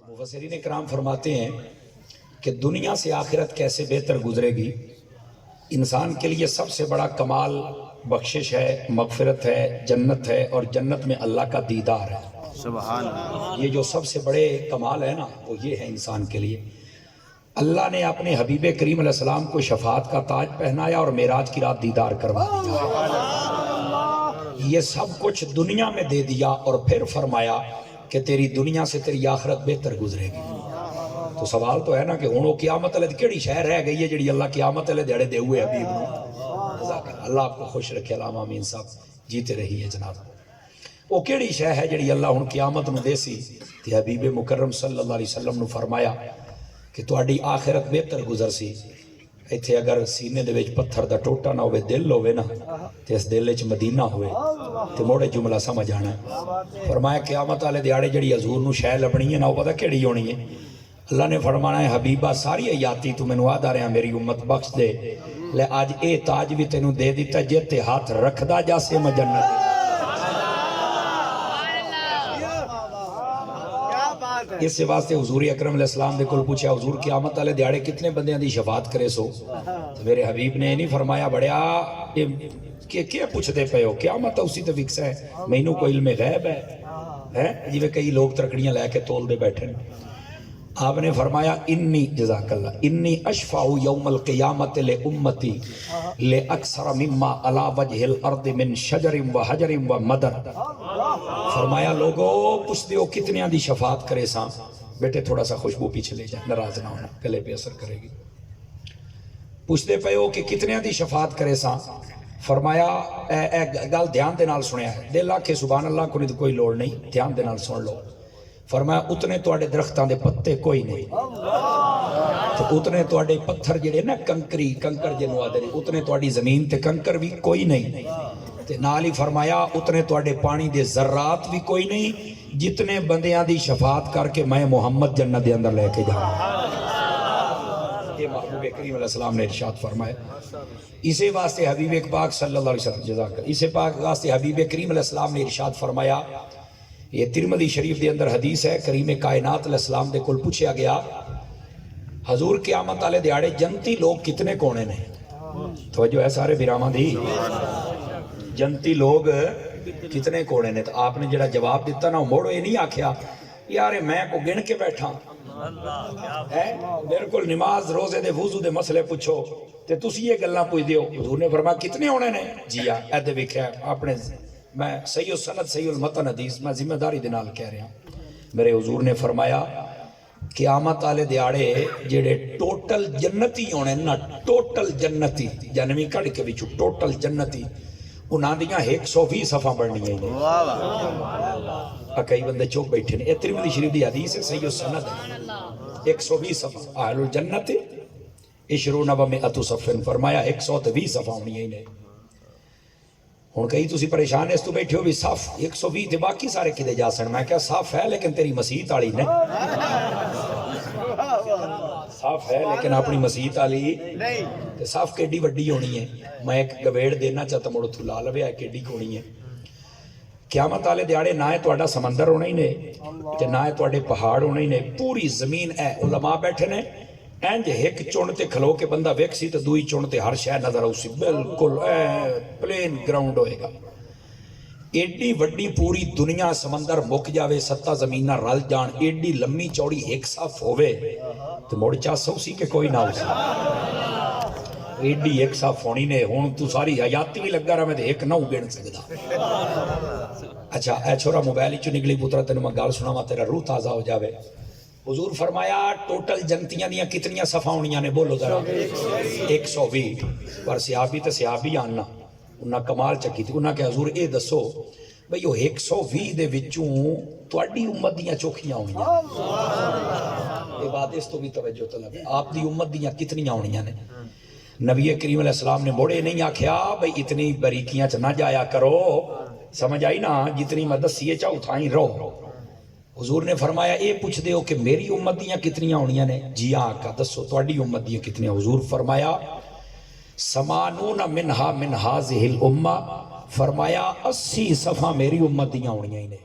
मुफस्सिरीन इकराम फरमाते हैं कि दुनिया से आखिरत कैसे बेहतर गुजरेगी। इंसान के लिए सबसे बड़ा कमाल बख्शिश है, मगफिरत है, जन्नत है, और जन्नत में अल्लाह का दीदार है। सुभान अल्लाह। ये जो सबसे बड़े कमाल है ना, वो ये है इंसान के लिए। अल्लाह ने अपने हबीब करीम अलैहिस्सलाम को शफाअत का ताज पहनाया और मेराज की रात दीदार करवा दिया। ये सब कुछ दुनिया में दे दिया और फिर फरमाया कि तेरी दुनिया से तेरी आखिरत बेहतर गुजरेगी। तो सवाल तो है ना कि हुण क़यामत वाले केड़ी शहर रह गई है जिहड़ी अल्लाह क़यामत वाले दिहाड़े दे हुए हबीब नूं। अल्लाह आपको खुश रखे, अल्लाह आमीन साहब, जीते रहिए जनाब। वो केड़ी शह है जिहड़ी अल्लाह हुण क़यामत नूं देसी ते हबीब मुकर्रम सल्लल्लाहु अलैहि वसल्लम नूं फरमाया कि तुहाडी आखिरत बेहतर गुजर सी। इत्थे अगर सीने दे विच पत्थर दा टोटा ना होवे, दिल होवे ना, ते इस दिल च मदीना होवे ते मोड़े जुमला समझ आना। फरमाया क़यामत वाले दिहाड़े जिहड़ी हजूर नूं शह लभणी है ना, वो पता केड़ी होनी है। अल्लाह ने फरमाना है हबीबा सारी हयाती तू मैनू आदा रहा मेरी उम्मत बख्श दे, ले अज ये ताज भी तेनू दे दिता जे ते हाथ रखदा जासे मैं जन्नत। इस वास्ते हुजूर अकरम अलैहिस्सलाम दे कोल पूछा, हुजूर क़यामत वाले दिहाड़े कितने बंदियां दी शफाअत करे सो? तो मेरे हबीब ने नहीं फरमाया बड़िया क्या पूछते पे हो, क़यामत उसी ते फिक्स है, मैनू कोई इल्म गैब है जिवें कई लोग तरकड़ियां लैके तोलते बैठे ने। आपने फरमाया इन्नी जज़ाकल्ला इन्नी अशफाउ यौमल क़ियामत ले उम्मती ले अक्सर मिम्मा अला वजहिल अर्द मिन शजरिम व हजरिम व मदर। फरमाया लोगो पुछ दियो कितनियां दी शफाअत करे सा। बेटे थोड़ा सा खुशबू पीछे ले जा, नाराज ना होना, गले पे असर करेगी। पूछते पे हो कि कितनियां दी शफाअत करे सा। फरमाया ए गल ध्यान दे नाल सुनिया है, दिल आखे सुभान अल्लाह कोई लोड़ नहीं, ध्यान दे नाल सुन लो। फरमाया उतने तुहाडे दरख्तां दे पत्ते कोई नहीं, तो उतने तुहाडे पत्थर जिहड़े ना कंकर जिन्हों आदे ने, उतने तुहाडी जमीन ते कंकर भी कोई नहीं। ते नाल ही फरमाया उतने तुहाडे पानी दे ज़र्रात भी कोई नहीं, जितने बंदियां दी शफाअत करके मैं मुहम्मद जन्नत दे अंदर लेके जाऊं। ये महबूब करीम अलैहिस्सलाम ने इरशाद फरमाया। इसे वास्ते हबीब पाक सल्लल्लाहु अलैहि वसल्लम जज़ाक इसे पाक वास्ते हबीब करीम अलैहिस्सलाम ने इरशाद फरमाया। ये तिरमिज़ी शरीफ के अंदर हदीस है, करीम कायनात अलैहिस्सलाम दे कोल पूछा गया हजूर क़यामत वाले दिहाड़े जन्नती लोग कितने कोने ने? तवज्जो है सारे बिरामा दी, जन्नती लोग कितने कोने ने? तो आपने जरा जवाब दिता ना, मोड़ो ये नहीं आख्या यार मैं को गिन के बैठा है, मेरे को नमाज रोजे दे वुजू दे मसले पूछो ते तुसी ये गल्लां पुछ दियो। हुजूर ने फरमाया कितने होने ने? जी आ ऐदे वेख्या अपने मैं सही सनद सही मतन हदीस मैं जिम्मेदारी दे नाल कह रहा। मेरे हुजूर ने फरमाया क़यामत वाले दिहाड़े जेड़े टोटल जन्नती होने ना, टोटल जन्नती जन्मी कढ़ के विचों टोटल जन्नती उन्हां दियां 120 सफ़ा बननियां ने। कई बंदे चुप बैठे ने। तिरमिज़ी शरीफ दी हदीस है, सही सनद है। 120 सफ़ा अहलुल जन्नत इशरून व मिअतु सफ़न। फरमाया 120 सफ़ा होनियां ने। हुण कई तुसी परेशान इस तो बैठे हो भी सफ 120 ते बाकी सारे किते जा सन। मैं क्या सफ है लेकिन तेरी मसीत वाली नहीं, सफ है लेकिन अपनी मसीत वाली नहीं। ते सफ केडी वड्डी होनी है? मैं एक गवेड़ देना चाहता मुड़ तू ला लवे केडी होनी है। क़यामत वाले दिहाड़े ना है तुहाडा समंदर होना ही ने ते ना है तुहाडे पहाड़ होने ही ने, पूरी जमीन है। उलमा बैठे ने इंज एक चुन ते खलो के बंदा वेख सी तो दूई चुन ते हर शह नजर आउसी, बिल्कुल प्लेन ग्राउंड होएगा। एडी वड्डी पूरी दुनिया समंदर मुक जावे, सत्ता जमीना रल जान, एडी लम्मी चौड़ी एक सफ होवे तो मुड़ चास उसी के कोई ना उसी एडी एक सफ होनी ने। हुण तू सारी हयाती भी लगा रहा मैं एक ना गिन सकदा। अच्छा ए छोरा मोबाइल चो निकली पुत्रा, तेन मैं गल सुनावा तेरा रूह ताज़ा हो जावे। हुजूर फरमाया टोटल जनतियां दियां कितनियां सफ़ा होनियां ने? बोलो जरा। 120। पर सियाबी तो सियाबी आना उन्हें कमाल चकी थी। उन्हें क्या हजूर ये दसो बई वो 120 दे विचों तुहाडी उम्मत दियां चोखियां होनियां, ये बात इस तो भी तवज्जो तलब है, आप दी उम्मत दियां कितनियां होनियां ने? नबी करीम अलैहिस्सलाम ने मोड़े नहीं आख्या बई इतनी बारीकियां च ना जाया करो, समझ आई ना, जितनी मैं दसी चाहो थाई रहो। हुजूर ने फरमाया ये पूछ दे हो कि मेरी उम्मत दियां कितनियां होनियां ने? जी हाँ आका दसो तुहाडी उम्मत दियां कितनियां? हुजूर फरमाया समानून मिनहा मिन हाज़िहिल उम्मा। फरमाया 80 सफ़ा मेरी उम्मत दियां होनियां ही ने।